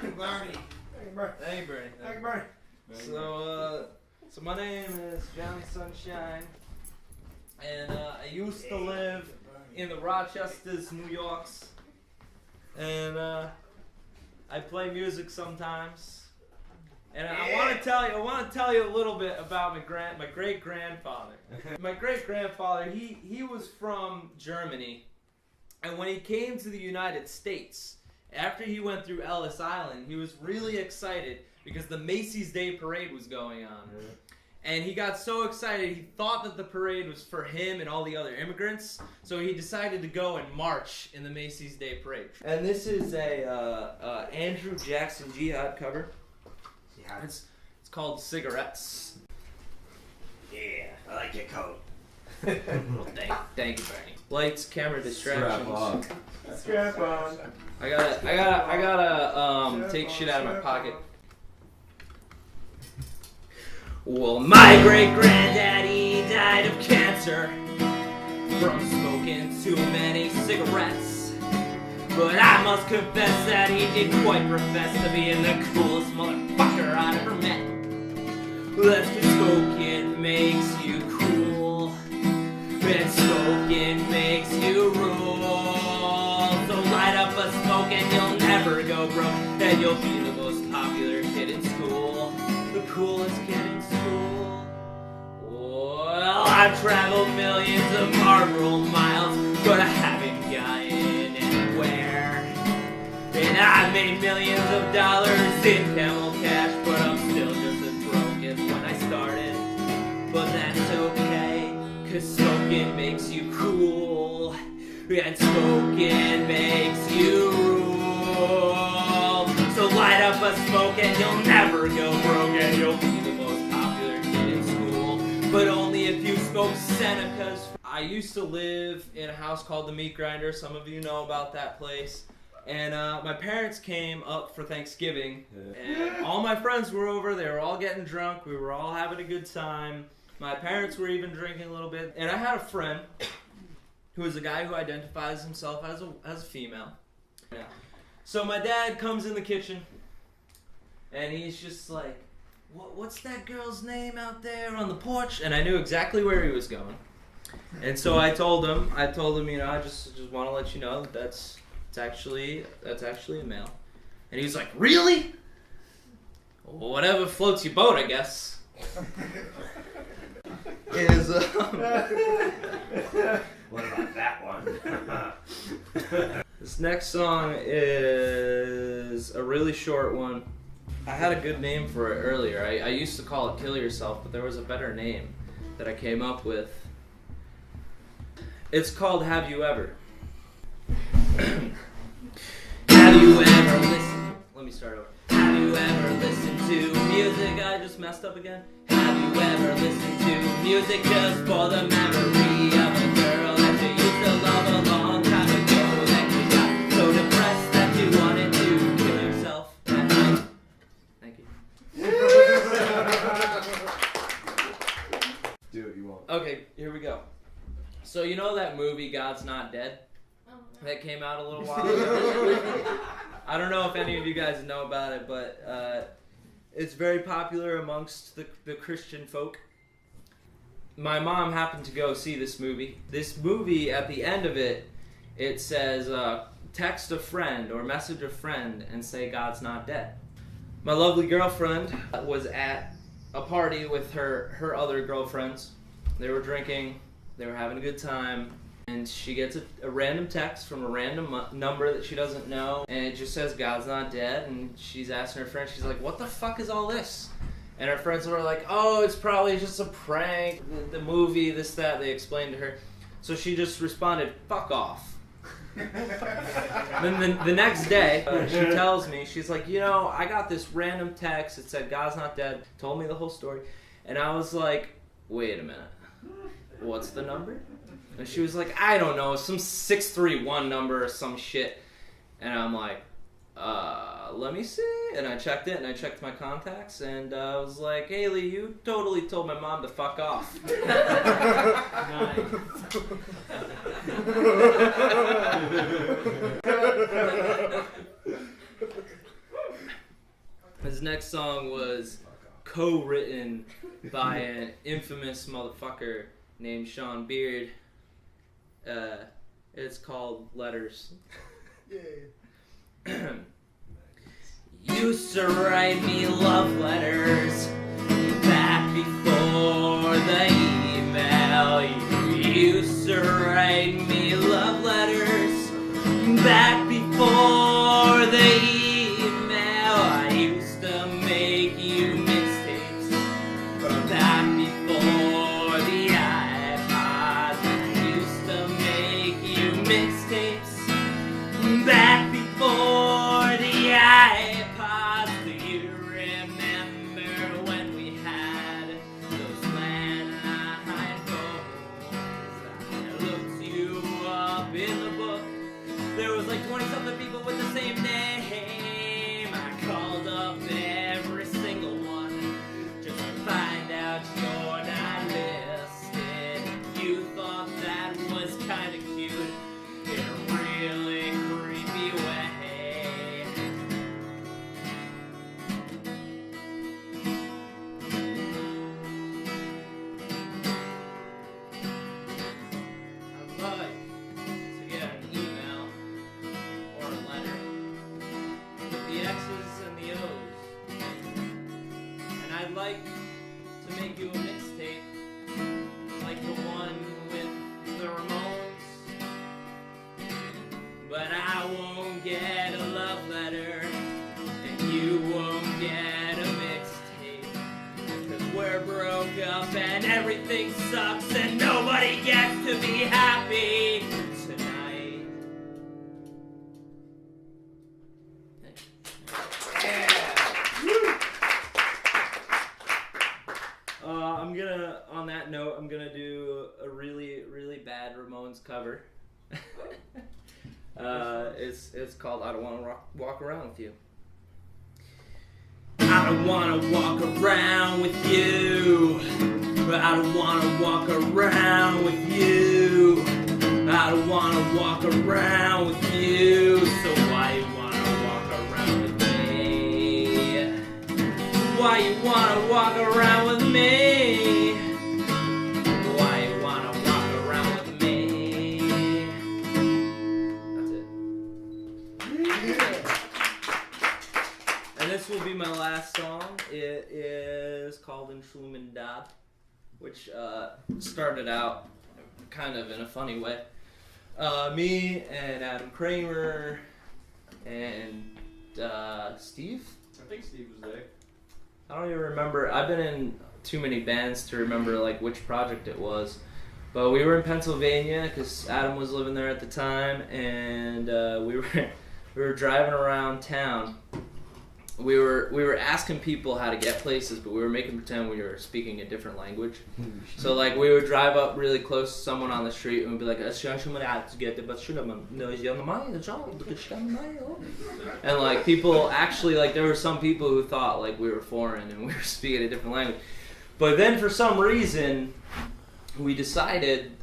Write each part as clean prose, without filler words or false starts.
Barney. Thank you, Bernie. Thank you, Barney. So my name is Johnny Sunshine, and I used to live in the Rochesters, New Yorks, and I play music sometimes. And I want to tell you a little bit about my great grandfather. My great grandfather, he was from Germany, and when he came to the United States, after he went through Ellis Island, he was really excited because the Macy's Day Parade was going on. And he got so excited, he thought that the parade was for him and all the other immigrants, so he decided to go and march in the Macy's Day Parade. And this is a Andrew Jackson Jihad cover. It's called Cigarettes. Yeah, I like your coat. Well, thank you, Bernie. Lights, camera, distractions. Strap on. I gotta take shit out of my pocket. Well, my great-granddaddy died of cancer from smoking too many cigarettes. But I must confess that he did quite profess to being the coolest motherfucker I ever met. That's 'cause smoking makes you cool, and smoking makes you rule. So light up a smoke and you'll never go broke, and you'll be the most popular kid in school, the coolest kid in school. Well, I've traveled millions of Marlboro miles, but I haven't gotten anywhere. And I made millions of dollars in camel cash, but I'm still just as broke as when I started. But that's okay, 'cause smoking makes you cool, and smoking makes you rule. So light up a smoke and you'll never go broke, and you'll be the most popular kid in school, but only if you smoke Senecas. I used to live in a house called the Meat Grinder. Some of you know about that place. And my parents came up for Thanksgiving, and all my friends were over. They were all getting drunk. We were all having a good time. My parents were even drinking a little bit. And I had a friend who was a guy who identifies himself as a female. Yeah. So my dad comes in the kitchen, and he's just like, what's that girl's name out there on the porch? And I knew exactly where he was going. And so I told him, you know, I just want to let you know that that's actually a male. And he was like, really? Well, whatever floats your boat, I guess. What about that one? This next song is a really short one. I had a good name for it earlier. I used to call it Kill Yourself, but there was a better name that I came up with. It's called Have You Ever? Have you ever listened? Let me start over. Have you ever listened to music? I just messed up again. Have you ever listened to music just for the memory of a girl that you used to love a long time ago? That you got so depressed that you wanted to kill yourself at night? Thank you. Do what you want. Okay, here we go. So you know that movie God's Not Dead? That came out a little while ago. I don't know if any of you guys know about it, but it's very popular amongst the Christian folk. My mom happened to go see this movie. This movie, at the end of it, it says, text a friend or message a friend and say God's not dead. My lovely girlfriend was at a party with her other girlfriends. They were drinking, they were having a good time. And she gets a random text from a random number that she doesn't know, and it just says God's not dead, and she's asking her friend, she's like, what the fuck is all this? And her friends were like, oh, it's probably just a prank, the movie, this, that, they explained to her. So she just responded, fuck off. Then the next day, she tells me, she's like, you know, I got this random text, it said God's not dead, told me the whole story, and I was like, wait a minute, what's the number? And she was like, I don't know, some 631 number or some shit. And I'm like, let me see. And I checked it, and I checked my contacts, and I was like, Haley, you totally told my mom to fuck off. His next song was co-written by an infamous motherfucker named Sean Beard. It's called Letters. Used to write me love letters back before the email. You used to write me love letters back before the email. I used to make you mixtapes back before the iPod. I used to make you mixtapes back before the iPod. Do you remember when we had those landline phones? I looked you up in the book. There was like 20-something people with the same name. I called up every single one just to find out you're not listed. You thought that was kinda cute in a really creepy way. I'd like to get an email or a letter with the X's and the O's. And I'd like to make you a mixtape like the one with the Ramones. But I won't get a love letter, and you won't get a mixtape. 'Cause we're broke up and everything sucks and nobody gets to be happy tonight. On that note, I'm gonna do a really, really bad Ramones cover. It's called I Don't Wanna Walk Around With You. I don't wanna walk around with you. I don't wanna walk around with you. I don't wanna walk around with you. So why you wanna walk around with me? Why you wanna walk around with me? Why you wanna walk around with me? That's it. And this will be my last song. It is called Entschuldigung, which started out kind of in a funny way. Me and Adam Kramer and Steve? I think Steve was there. I don't even remember. I've been in too many bands to remember like which project it was. But we were in Pennsylvania because Adam was living there at the time, and we were driving around town. We were asking people how to get places, but we were making pretend we were speaking a different language. So like we would drive up really close to someone on the street and we'd be like, and like people actually, like there were some people who thought like we were foreign and we were speaking a different language. But then for some reason we decided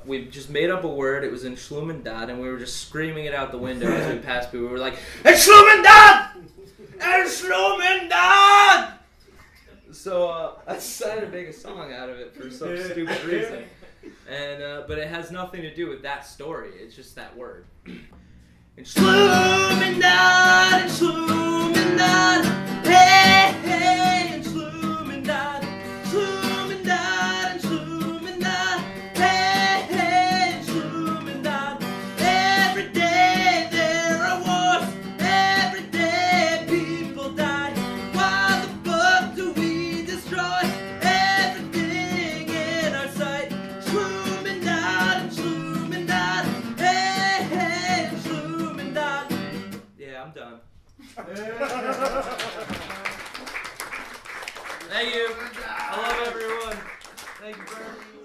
we just made up a word. It was in Schlumendat, and we were just screaming it out the window as we passed people. We were like, Schlumendat! Schlumendat! So I decided to make a song out of it for some stupid reason. And but it has nothing to do with that story. It's just that word. Schlumendat, Schlumendat, hey, hey, Schlumendat, Schlumendat, Schlumendat, hey, hey, Schlumendat. Every day there are wars, every day people die. Why the fuck do we destroy everything in our sight? Schlumendat, Schlumendat, hey, hey, Schlumendat. Yeah, I'm done. Thank you. I love everyone. Thank you very much.